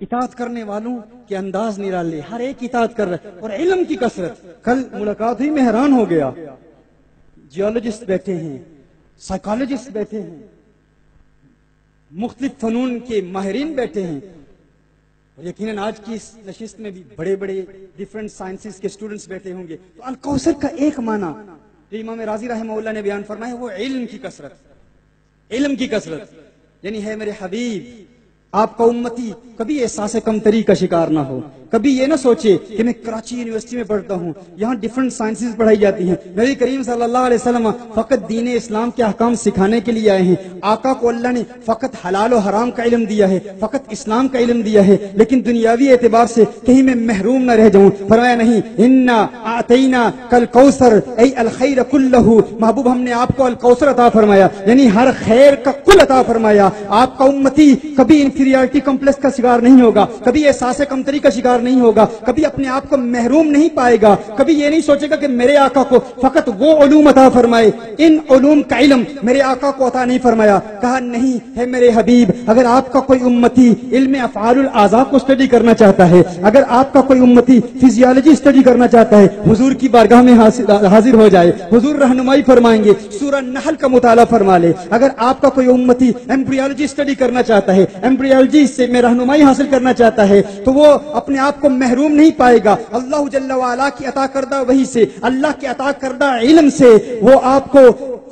اطاعت کرنے والوں کے انداز نرالے، ہر ایک اطاعت کر رہا ہے، اور علم کی کثرت. کل ملاقات ہوئی، میں حیران ہو گیا. جیولوجسٹ بیٹھے ہیں، سائیکالوجسٹ بیٹھے ہیں، مختلف فنون کے ماہرین بیٹھے ہیں، اور یقیناً آج کی اس نشست میں بھی بڑے بڑے ڈیفرنٹ سائنسز کے اسٹوڈنٹس بیٹھے ہوں گے. تو الکوثر کا ایک معنی جو امام رازی رحمہ اللہ نے بیان فرمایا وہ علم کی کثرت. علم کی کثرت یعنی ہے میرے حبیب آپ کا امتی کبھی احساس کمتری کا شکار نہ ہو. کبھی یہ نہ سوچے کہ میں کراچی یونیورسٹی میں پڑھتا ہوں، یہاں ڈیفرنٹ سائنسز پڑھائی جاتی ہیں. نبی کریم صلی اللہ علیہ وسلم فقط دین اسلام کے احکام سکھانے کے لیے آئے ہیں. آقا کو اللہ نے فقط حلال و حرام کا علم دیا ہے، فقط اسلام کا علم دیا ہے، لیکن دنیاوی اعتبار سے کہیں میں محروم نہ رہ جاؤں. فرمایا نہیں، انا اعطینا کل کوثر ای الخیر کلہ، محبوب ہم نے آپ کو الکوثر عطا فرمایا، یعنی ہر خیر کا کل عطا فرمایا. آپ کا امتی کبھی انفیریارٹی کمپلیکس کا شکار نہیں ہوگا، کبھی احساس کمتری کا شکار نہیں ہوگا، کبھی اپنے آپ کو محروم نہیں پائے گا، کبھی یہ نہیں سوچے گا کہ میرے آقا کو فقط وہ علوم عطا فرمائے، ان علوم کا علم میرے آقا کو عطا نہیں فرمایا. کہا نہیں ہے میرے حبیب، اگر آپ کا کوئی امتی علم افعال الاعضاء کو اسٹڈی کرنا چاہتا ہے، اگر آپ کا کوئی امتی فزیالوجی اسٹڈی کرنا چاہتا ہے، حضور کی بارگاہ میں حاضر ہو جائے، حضور رہنمائی فرمائیں گے، سورہ نحل کا مطالعہ فرما لے. اگر آپ کا کوئی امتی ایمبریولوجی اسٹڈی کرنا چاہتا ہے، ایمبریولوجی سے میں رہنمائی حاصل کرنا چاہتا ہے، تو وہ اپنے آپ کو محروم نہیں پائے گا. اللہ جل وعلا کی عطا کردہ وحی سے، اللہ کے عطا کردہ علم سے وہ آپ کو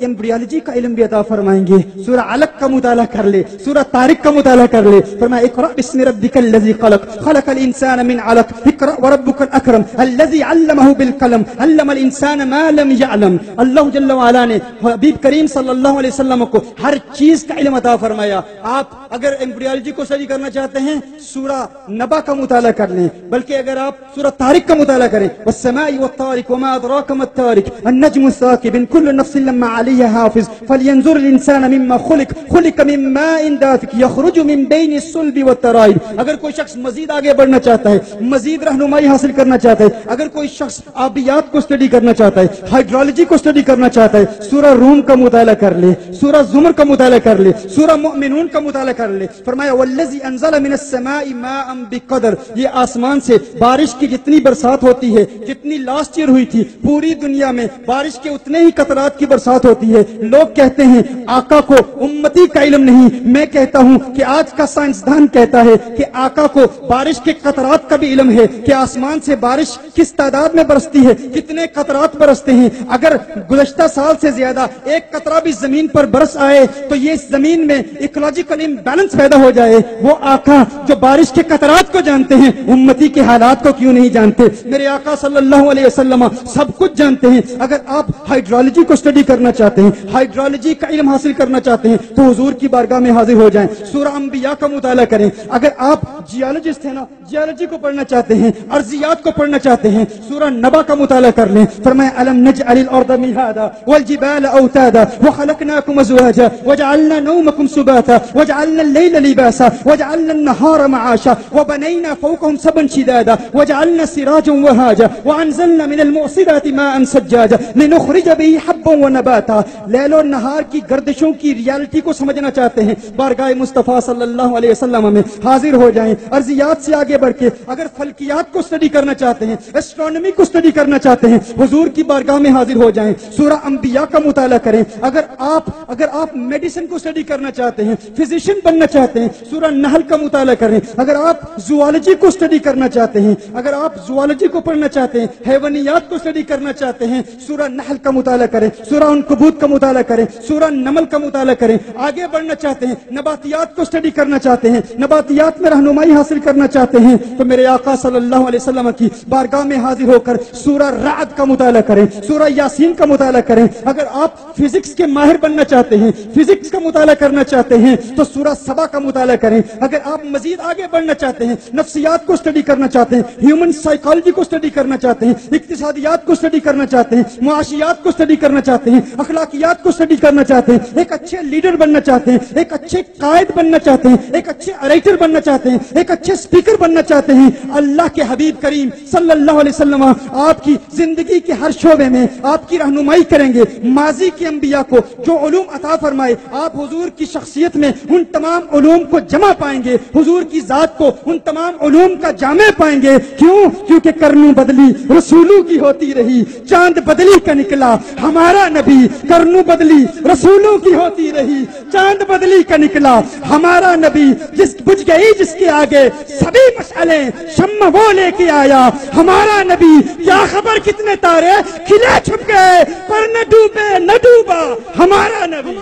ایمبریولوجی کا علم بھی عطا فرمائیں گے. سورہ علق کا مطالعہ کر لے، سورہ طارق کا مطالعہ کر لے. فرمایا اقرأ بسم ربک الذی خلق خلق الانسان من علق اقرأ وربک الاکرم الذی علمہ بالقلم علم الانسان ما لم یعلم. اللہ جل وعلا نے حبیب کریم صلی اللہ علیہ وسلم کو ہر چیز کا علم عطا فرمایا. آپ اگر ایمبریولوجی کو اسٹڈی کرنا چاہتے ہیں سورہ نبا کا مطالعہ کر لیں، بلکہ اگر آپ سورہ طارق کا مطالعہ کریں، والسماء والطارق وما ادراک ما الطارق النجم الثاقب كل نفس لما علیہ حافظ فلینظر الانسان مما خلق خلق من ماء دافق یخرج من بین الصلب والترائب. اگر کوئی شخص مزید آگے بڑھنا چاہتا ہے، مزید رہنمائی حاصل کرنا چاہتا ہے، اگر کوئی شخص آبیات کو اسٹڈی کرنا چاہتا ہے، ہائیڈرولوجی کو اسٹڈی کرنا چاہتا ہے، سورہ روم کا مطالعہ کر لے، سورہ زمر کا مطالعہ کر لے، سورہ مؤمنون کا مطالعہ کر لے. فرمایا والذی انزل من السماء ماء بقدر، یہ آسمان سے بارش کی جتنی برسات ہوتی ہے، جتنی لاسٹ ایئر ہوئی تھی پوری دنیا میں بارش کے اتنے ہی قطرات کی برسات ہوتی ہے. لوگ کہتے ہیں آقا کو امتی کا علم نہیں، میں کہتا ہوں کہ آج کا سائنسدان کہتا ہے کہ آقا کو بارش کے قطرات کا بھی علم ہے، کہ آسمان سے بارش کس تعداد میں برستی ہے، کتنے قطرات برستے ہیں. اگر گزشتہ سال سے زیادہ ایک قطرہ بھی زمین پر برس آئے تو یہ زمین میں ایکولوجیکل امبیلنس پیدا ہو جائے. وہ آقا جو بارش کے قطرات کو جانتے ہیں امتی کے حالات کو کیوں نہیں جانتے؟ میرے آقا صلی اللہ علیہ وسلم سب کچھ جانتے ہیں. اگر آپ ہائیڈرولوجی کو اسٹڈی کرنا چاہتے ہیں، ہائیڈرولوجی کا علم حاصل کرنا چاہتے ہیں تو حضور کی بارگاہ میں حاضر ہو جائیں، سورہ انبیاء کا مطالعہ کریں. اگر آپ جیولوجسٹ ہیں نا، جیولوجی کو پڑھنا چاہتے ہیں، ارضیات کو پڑھنا چاہتے ہیں، سورہ نبا کا مطالعہ کر لیں. فرمایا الم نجعل الارض مہادا والجبال اوتادا وخلقناکم ازواجا وجعلنا نومکم سباتا وجعلنا اللیل لباسا وجعلنا النهار معاشا وبنينا فوقهم سبعا شدادا وجعلنا سراجا وهاجا وانزلنا من المعصرات ماء ثجاجا لنخرج به حبا ونباتا. لیل و نہار کی گردشوں کی ریالٹی کو سمجھنا چاہتے ہیں، بارگاہ مصطفیٰ صلی اللہ علیہ وسلم میں حاضر ہو جائیں. ارضیات سے آگے بڑھ کے اگر فلکیات کو اسٹڈی کرنا چاہتے ہیں، اسٹرانومی کو اسٹڈی کرنا چاہتے ہیں، حضور کی بارگاہ میں حاضر ہو جائیں، سورہ انبیاء کا مطالعہ کریں. اگر آپ میڈیسن کو اسٹڈی کرنا چاہتے ہیں، فزیشین بننا چاہتے ہیں، سورہ نحل کا مطالعہ کریں. اگر آپ زوالوجی کو اسٹڈی کرنا چاہتے ہیں، اگر آپ زوالوجی کو پڑھنا چاہتے ہیں، حیوانیات کو اسٹڈی کرنا چاہتے ہیں، سورہ نحل کا مطالعہ کریں، سورہ عنکبوت کا مطالعہ کریں، سورہ نمل کا مطالعہ کریں. آگے بڑھنا چاہتے ہیں، نباتیات کو اسٹڈی کرنا چاہتے ہیں، نباتیات میں رہنمائی حاصل کرنا چاہتے ہیں تو میرے آقا صلی اللہ علیہ وسلم کی بارگاہ میں حاضر ہو کر سورہ رعد کا مطالعہ کریں، سورہ یاسین کا مطالعہ کریں. اگر آپ فزکس کے ماہر بننا چاہتے ہیں، فزکس کا مطالعہ کرنا چاہتے ہیں تو سورہ سبا کا مطالعہ کریں. اگر آپ مزید آگے بڑھنا چاہتے ہیں، نفسیات کو اسٹڈی کرنا چاہتے ہیں، ہیومن سائیکالوجی کو اسٹڈی کرنا چاہتے ہیں، اقتصادیات کو اسٹڈی کرنا چاہتے ہیں، معاشیات کو اسٹڈی کرنا چاہتے ہیں, اخلاقیات کو اسٹڈی کرنا چاہتے ہیں, ایک اچھے لیڈر بننا چاہتے ہیں, ایک اچھے قائد بننا چاہتے ہیں, ایک اچھے رائٹر بننا چاہتے ہیں, ایک اچھے سپیکر بننا چاہتے ہیں, اللہ کے حبیب کریم صلی اللہ علیہ وسلم آپ کی زندگی کے ہر شعبے میں آپ کی رہنمائی کریں گے. ماضی کے انبیاء کو جو علوم عطا فرمائے, آپ حضور کی شخصیت میں ان تمام علوم کو جمع پائیں گے, حضور کی ذات کو ان تمام علوم کا جامع پائیں گے. کیوں؟ کیونکہ کرنوں بدلی رسولوں کی ہوتی رہی, چاند بدلی کا نکلا ہمارا نبی. کرنوں بدلی رسولوں کی ہوتی رہی, چاند بدلی کا نکلا ہمارا نبی. جس بجھ گئی جس کے آگے سبھی مشعلیں, شمع وہ لے کے آیا ہمارا نبی. کیا خبر کتنے تارے کھلے چھپ گئے پر نہ ڈوبے نہ ڈوبا ہمارا نبی,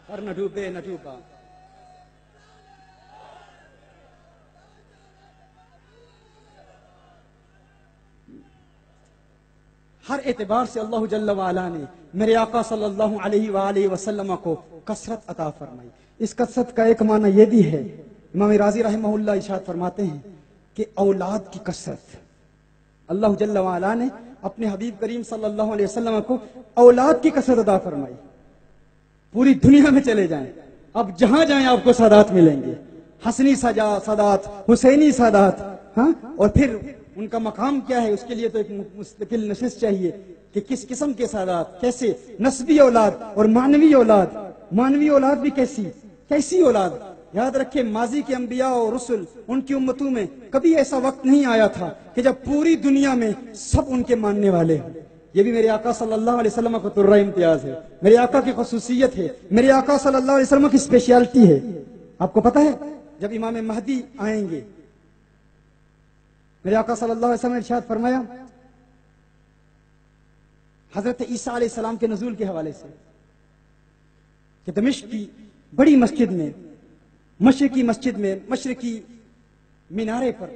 پر نہ ڈوبے نہ ڈوبا. ہر اعتبار سے اللہ جل وعلا نے میرے آقا صلی اللہ علیہ وآلہ وسلم کو کثرت عطا فرمائی. اس کثرت کا ایک معنی یہ بھی ہے, امام رازی رحمہ اللہ ارشاد فرماتے ہیں کہ اولاد کی کثرت. اللہ جل وعلا نے اپنے حبیب کریم صلی اللہ علیہ وسلم کو اولاد کی کثرت عطا فرمائی. پوری دنیا میں چلے جائیں, اب جہاں جائیں آپ کو سادات ملیں گے, حسنی سادات, حسینی سادات. ہاں, اور پھر ان کا مقام کیا ہے, اس کے لیے تو ایک مستقل نشست چاہیے کہ کس قسم کے سادات, کیسے نسبی اولاد اور معنوی اولاد. معنوی اولاد بھی کیسی اولاد. یاد رکھیں, ماضی کے انبیاء اور رسل ان کی امتوں میں کبھی ایسا وقت نہیں آیا تھا کہ جب پوری دنیا میں سب ان کے ماننے والے ہیں. یہ بھی میرے آقا صلی اللہ علیہ وسلم کو ترہ امتیاز ہے, میرے آقا کی خصوصیت ہے, میرے آقا صلی اللہ علیہ وسلم کی اسپیشلٹی ہے. آپ کو پتہ ہے جب امام مہدی آئیں گے, میرے آقا صلی اللہ علیہ وسلم نے ارشاد فرمایا حضرت عیسیٰ علیہ السلام کے نزول کے حوالے سے کہ دمشق کی بڑی مسجد میں, مشرقی مسجد میں, مشرقی مینارے پر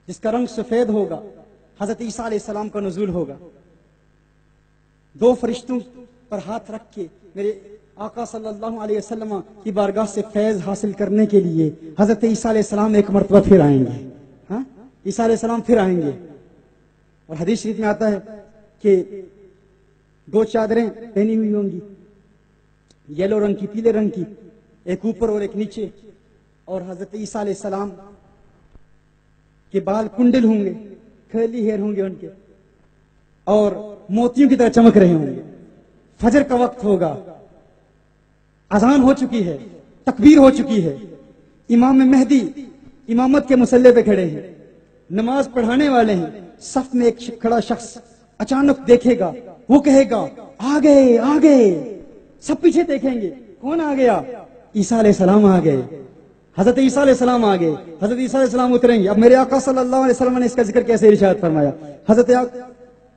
جس کا رنگ سفید ہوگا, حضرت عیسیٰ علیہ السلام کا نزول ہوگا. 2 فرشتوں پر ہاتھ رکھ کے میرے آقا صلی اللہ علیہ وسلم کی بارگاہ سے فیض حاصل کرنے کے لیے حضرت عیسیٰ علیہ السلام ایک مرتبہ پھر آئیں گے. ہاں, عیسیٰ علیہ السلام پھر آئیں گے. اور حدیث شریف میں آتا ہے کہ 2 چادریں پہنی ہوئی ہوں گی, یلو رنگ کی, پیلے رنگ کی, ایک اوپر اور ایک نیچے. اور حضرت عیسیٰ علیہ السلام کے بال کنڈل ہوں گے, کرلی ہیئر ہوں گے ان کے, اور موتیوں کی طرح چمک رہے ہوں گے. فجر کا وقت ہوگا, اذان ہو چکی ہے, تکبیر ہو چکی ہے, امام مہدی امامت کے مصلی پہ کھڑے ہیں, نماز پڑھانے والے ہیں. صف میں ایک کھڑا شخص اچانک دیکھے گا, وہ کہے گا آ گئے آ گئے. سب پیچھے دیکھیں گے, کون آ گیا؟ عیسیٰ علیہ السلام آ گئے. حضرت عیسیٰ علیہ السلام آ گئے. حضرت عیسیٰ علیہ السلام اتریں گے. اب میرے آقا صلی اللہ علیہ وسلم نے اس کا ذکر کیسے ارشاد فرمایا؟ حضرت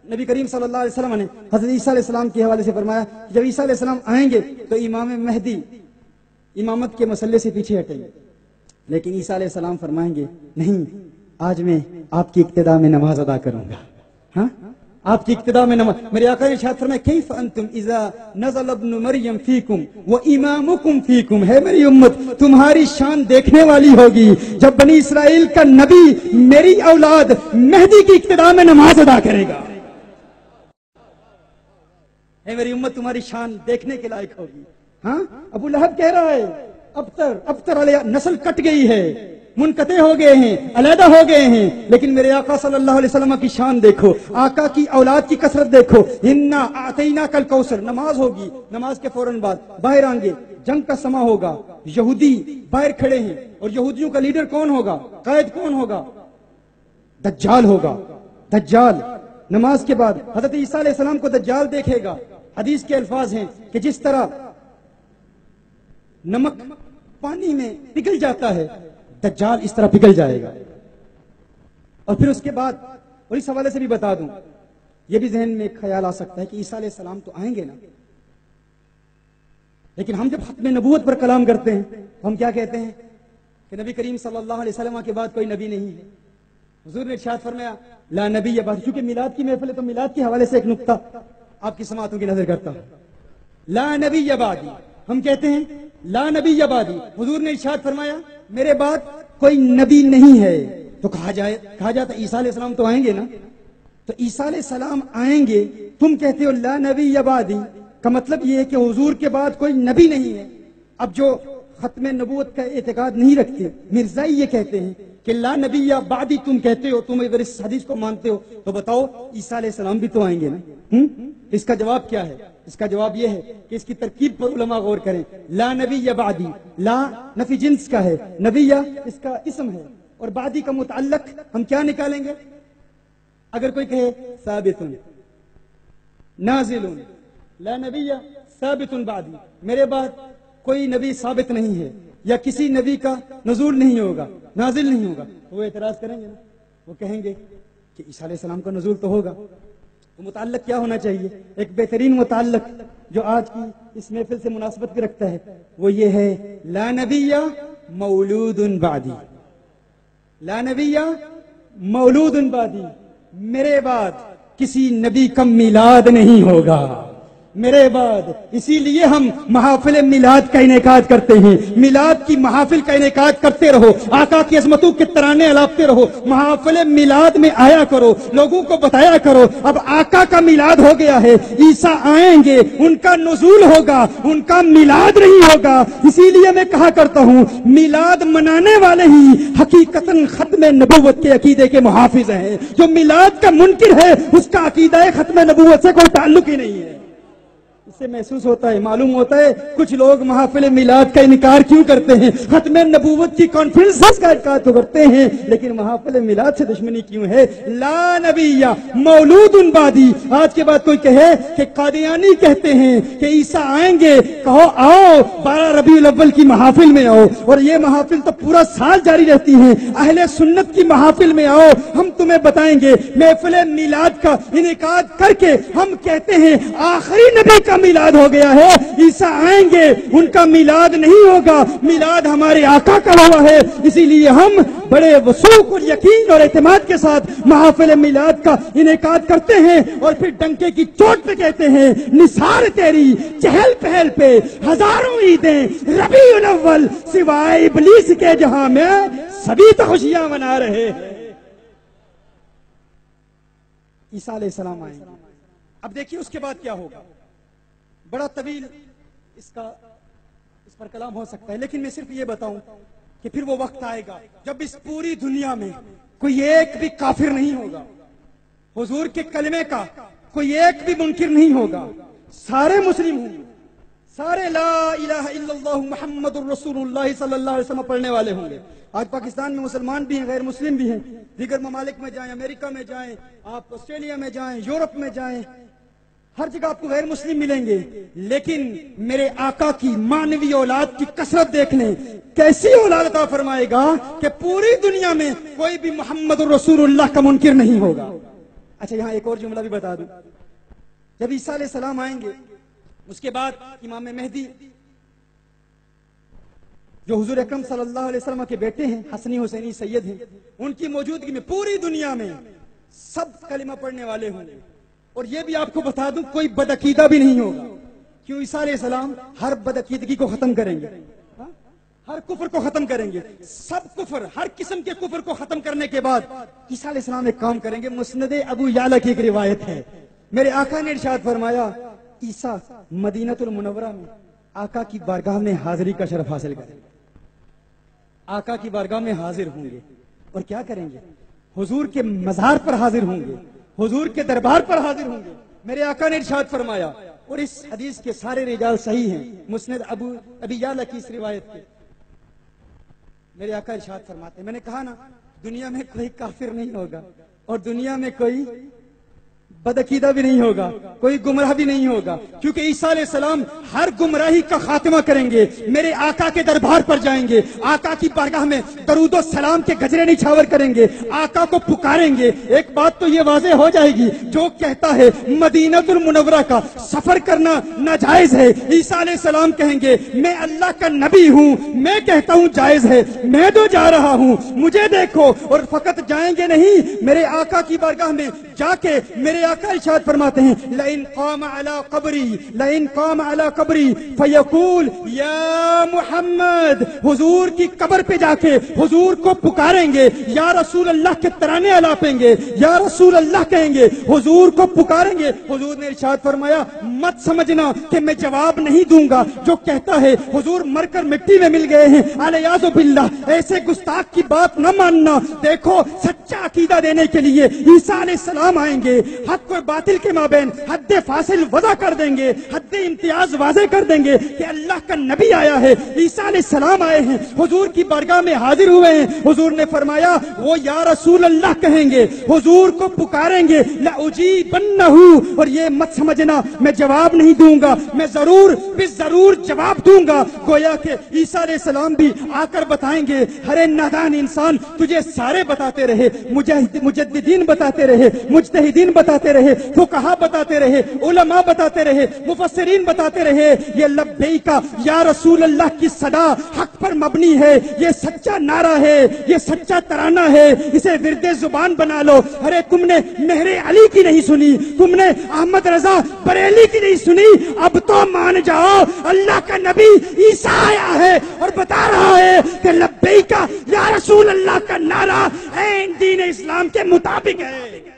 نبی کریم صلی اللہ علیہ وسلم نے حضرت عیسیٰ علیہ السلام کے حوالے سے فرمایا جب عیسیٰ علیہ السلام آئیں گے تو امام مہدی امامت کے مسئلے سے پیچھے ہٹیں گے. لیکن عیسیٰ علیہ السلام فرمائیں گے نہیں, آج میں آپ کی اقتداء میں نماز ادا کروں گا. ہاں, آپ کی اقتداء میں نماز. میرے آقا نے ارشاد فرمایا کیف انتم اذا نزل ابن مریم فیکم و امامکم فیکم. ہے میری امت, تمہاری شان دیکھنے والی ہوگی جب بنی اسرائیل کا نبی میری اولاد مہدی کی اقتداء میں نماز ادا کرے گا. ہے میری امت, تمہاری شان دیکھنے کے لائق ہوگی. ہاں, ابو لہب کہہ رہا ہے ابتر علیہ نسل کٹ گئی ہے, منقطع ہو گئے ہیں, علیحدہ ہو گئے ہیں. لیکن میرے آقا صلی اللہ علیہ وسلم کی شان دیکھو, آقا کی اولاد کی کثرت دیکھو. انا اعطیناک الکوثر, نماز ہوگی, نماز کے فوراً بعد باہر آئیں گے, جنگ کا سما ہوگا, یہودی باہر کھڑے ہیں, اور یہودیوں کا لیڈر کون ہوگا, قائد کون ہوگا؟ دجال ہوگا. دجال نماز کے بعد حضرت عیسیٰ علیہ السلام کو دجال دیکھے گا. حدیث کے الفاظ ہیں کہ جس طرح نمک پانی میں پگھل جاتا ہے, دجال اس طرح پگھل جائے گا. اور پھر اس کے بعد, اور اس حوالے سے بھی بتا دوں, یہ بھی ذہن میں ایک خیال آ سکتا ہے کہ عیسیٰ علیہ السلام تو آئیں گے نا, لیکن ہم جب ختم نبوت پر کلام کرتے ہیں ہم کیا کہتے ہیں کہ نبی کریم صلی اللہ علیہ وسلم کے بعد کوئی نبی نہیں ہے. حضور نے ارشاد فرمایا لا نبی بعد. چونکہ میلاد کی محفل ہے تو میلاد کے حوالے سے ایک نقطہ آپ کی سماعتوں کی نظر کرتا ہوں. لا نبی بعدی, ہم کہتے ہیں لا نبی بعدی. حضور نے ارشاد فرمایا میرے بعد کوئی نبی نہیں ہے. تو کہا جاتا عیسیٰ علیہ السلام تو آئیں گے نا, تو عیسیٰ علیہ السلام آئیں گے، تم کہتے ہو لا نبی بعدی، کا مطلب یہ ہے کہ حضور کے بعد کوئی نبی نہیں ہے۔ اب جو ختم نبوت کا اعتقاد نہیں رکھتے، مرزائی یہ کہتے ہیں کہ لا نبی یا بعدی تم کہتے ہو، تم اگر اس حدیث کو مانتے ہو تو بتاؤ عیسیٰ علیہ السلام بھی تو آئیں گے نا۔ اس کا جواب کیا ہے؟ اس کا جواب یہ ہے کہ اس کی ترکیب پر علماء غور کریں۔ لا نبی یا بعدی، لا نفی جنس کا ہے، نبی یا اس کا اسم ہے، اور بعدی کا متعلق ہم کیا نکالیں گے؟ اگر کوئی کہے ثابت نازل، لا نبی یا ثابت بعدی، میرے بعد کوئی نبی ثابت نہیں ہے، یا کسی نبی کا نزول نہیں ہوگا، نازل نہیں ہوگا، تو وہ اعتراض کریں گے نا، وہ کہیں گے کہ عیسیٰ علیہ السلام کا نزول تو ہوگا۔ تو متعلق کیا ہونا چاہیے؟ ایک بہترین متعلق جو آج کی اس محفل سے مناسبت بھی رکھتا ہے وہ یہ ہے لا نبی مولود بعدی، لا نبی مولود بعدی، میرے بعد کسی نبی کا میلاد نہیں ہوگا، میرے بعد۔ اسی لیے ہم محافل میلاد کا انعقاد کرتے ہیں، میلاد کی محافل کا انعقاد کرتے رہو، آقا کی عظمتوں کے ترانے الاپتے رہو، محافل میلاد میں آیا کرو، لوگوں کو بتایا کرو اب آقا کا میلاد ہو گیا ہے، عیسیٰ آئیں گے، ان کا نزول ہوگا، ان کا میلاد نہیں ہوگا۔ اسی لیے میں کہا کرتا ہوں میلاد منانے والے ہی حقیقتاً ختم نبوت کے عقیدے کے محافظ ہیں، جو میلاد کا منکر ہے اس کا عقیدہ ختم نبوت سے کوئی تعلق ہی نہیں ہے۔ اس سے محسوس ہوتا ہے، معلوم ہوتا ہے کچھ لوگ محافل میلاد کا انکار کیوں کرتے ہیں، ختم نبوت کی کانفرنسز کا انکار تو کرتے ہیں، لیکن محافل میلاد سے دشمنی کیوں ہے؟ لا نبی مولود بعدی۔ آج کے بعد کوئی کہے کہ قادیانی کہتے ہیں کہ عیسیٰ آئیں گے، کہو آؤ 12 ربیع الاول کی محافل میں آؤ، اور یہ محافل تو پورا سال جاری رہتی ہیں، اہل سنت کی محافل میں آؤ، ہم تمہیں بتائیں گے۔ محفل میلاد کا انعقاد کر کے ہم کہتے ہیں آخری نبی کا میلاد ہو گیا ہے، عیسیٰ آئیں گے، ان کا میلاد نہیں ہوگا، میلاد ہمارے آقا کا ہوا ہے۔ اسی لیے ہم بڑے وثوق اور یقین اور اعتماد کے ساتھ محافل میلاد کا انعقاد کرتے ہیں، اور پھر ڈنکے کی چوٹ پہ کہتے ہیں نثار تیری چہل پہل پہ ہزاروں عیدیں ربیع الاول، سوائے ابلیس کے جہاں میں سبھی تو خوشیاں منا رہے ہیں۔ عیسیٰ علیہ السلام آئیں گے۔ اب دیکھیے اس کے بعد کیا ہوگا، بڑا طویل اس پر کلام ہو سکتا ہے، لیکن میں صرف یہ بتاؤں کہ پھر وہ وقت آئے گا جب اس پوری دنیا میں کوئی ایک بھی کافر نہیں ہوگا، حضور کے کلمے کا کوئی ایک بھی منکر نہیں ہوگا، سارے مسلم ہوں گے، سارے لا الہ الا اللہ محمد الرسول اللہ صلی اللہ علیہ وسلم پڑھنے والے ہوں گے۔ آج پاکستان میں مسلمان بھی ہیں، غیر مسلم بھی ہیں، دیگر ممالک میں جائیں، امریکہ میں جائیں، آپ آسٹریلیا میں جائیں، یورپ میں جائیں، ہر جگہ آپ کو غیر مسلم ملیں گے، لیکن میرے آقا کی مانوی اولاد کی کثرت دیکھ لیں، کیسی اولاد عطا فرمائے گا کہ پوری دنیا میں کوئی بھی محمد الرسول اللہ کا منکر نہیں ہوگا۔ اچھا یہاں ایک اور جملہ بھی بتا دوں، جب عیسیٰ علیہ السلام آئیں گے اس کے بعد امام مہدی جو حضور اکرم صلی اللہ علیہ وسلم کے بیٹے ہیں، حسنی حسینی سید ہیں، ان کی موجودگی میں پوری دنیا میں سب کلمہ پڑھنے والے ہوں گے، اور یہ بھی آپ کو بتا دوں کوئی بدعقیدہ بھی نہیں ہوگا، کیوں عیسیٰ علیہ السلام ہر بدعقیدگی کو ختم کریں گے، ہر کفر کو ختم کریں گے، سب کفر، ہر قسم کے کفر کو ختم کرنے کے بعد عیسیٰ علیہ السلام ایک کام کریں گے۔ مسند ابو یعلا کی ایک روایت ہے، میرے آقا نے ارشاد فرمایا عیسیٰ مدینہ المنورہ میں آقا کی بارگاہ میں حاضری کا شرف حاصل کریں گے، آقا کی بارگاہ میں حاضر ہوں گے، اور کیا کریں گے؟ حضور کے مزار پر حاضر ہوں گے، حضور کے دربار پر حاضر ہوں گے۔ میرے آقا نے ارشاد فرمایا، اور اس حدیث کے سارے رجال صحیح ہیں، مسند ابی یعلا کی اس روایت کے، میرے آقا ارشاد فرماتے ہیں، میں نے کہا نا دنیا میں کوئی کافر نہیں ہوگا، اور دنیا میں کوئی بدعقیدہ بھی نہیں ہوگا، کوئی گمراہ بھی نہیں ہوگا، کیونکہ عیسیٰ علیہ السلام ہر گمراہی کا خاتمہ کریں گے، میرے آقا کے دربار پر جائیں گے، آقا کی بارگاہ میں درود و سلام کے گجرے نچھاور کریں گے، آقا کو پکاریں گے۔ ایک بات تو یہ واضح ہو جائے گی، جو کہتا ہے مدینہ المنورہ کا سفر کرنا ناجائز ہے، عیسیٰ علیہ السلام کہیں گے میں اللہ کا نبی ہوں، میں کہتا ہوں جائز ہے، میں تو جا رہا ہوں، مجھے دیکھو۔ اور فقط جائیں گے نہیں، میرے آقا کی بارگاہ میں جا کے میرے آقا ارشاد فرماتے ہیں لئن قام علی قبری فیقول یا محمد، حضور کی قبر پہ جا کے حضور کو پکاریں گے، یا رسول اللہ کے ترانے الاپیں گے، یا رسول اللہ کہیں گے، حضور کو پکاریں گے۔ حضور نے ارشاد فرمایا مت سمجھنا کہ میں جواب نہیں دوں گا جو کہتا ہے حضور مر کر مٹی میں مل گئے ہیں، الیاذ باللہ، ایسے گستاخ کی بات نہ ماننا۔ دیکھو سچا عقیدہ دینے کے لیے عیسیٰ علیہ السلام آئیں گے، حق و باطل کے مابین حد فاصل وضع کر دیں گے، حد امتیاز واضح کر دیں گے کہ اللہ کا نبی آیا ہے، عیسیٰ علیہ السلام آئے ہیں، حضور کی بارگاہ میں حاضر ہوئے ہیں۔ حضور نے فرمایا وہ یا رسول اللہ کہیں گے، حضور کو پکاریں گے، لأجیبنہ، اور یہ مت سمجھنا میں جواب نہیں دوں گا، میں ضرور جواب دوں گا۔ گویا کہ عیسیٰ علیہ السلام بھی آ کر بتائیں گے ہر نادان انسان تجھے سارے بتاتے رہے، مجددین بتاتے رہے، مجتہدین بتاتے رہے، فقہا بتاتے رہے، علماء بتاتے رہے، مفسرین بتاتے رہے، یہ لبیک یا رسول اللہ کی صدا حق پر مبنی ہے، یہ سچا نعرہ ہے، یہ سچا ترانہ ہے، اسے ورد زبان بنا لو۔ ارے تم نے مہر علی کی نہیں سنی، تم نے احمد رضا بریلی کی نہیں سنی، اب تو مان جاؤ اللہ کا نبی عیسیٰ آیا ہے اور بتا رہا ہے کہ لبیک یا رسول اللہ کا نعرہ دین اسلام کے مطابق ہے۔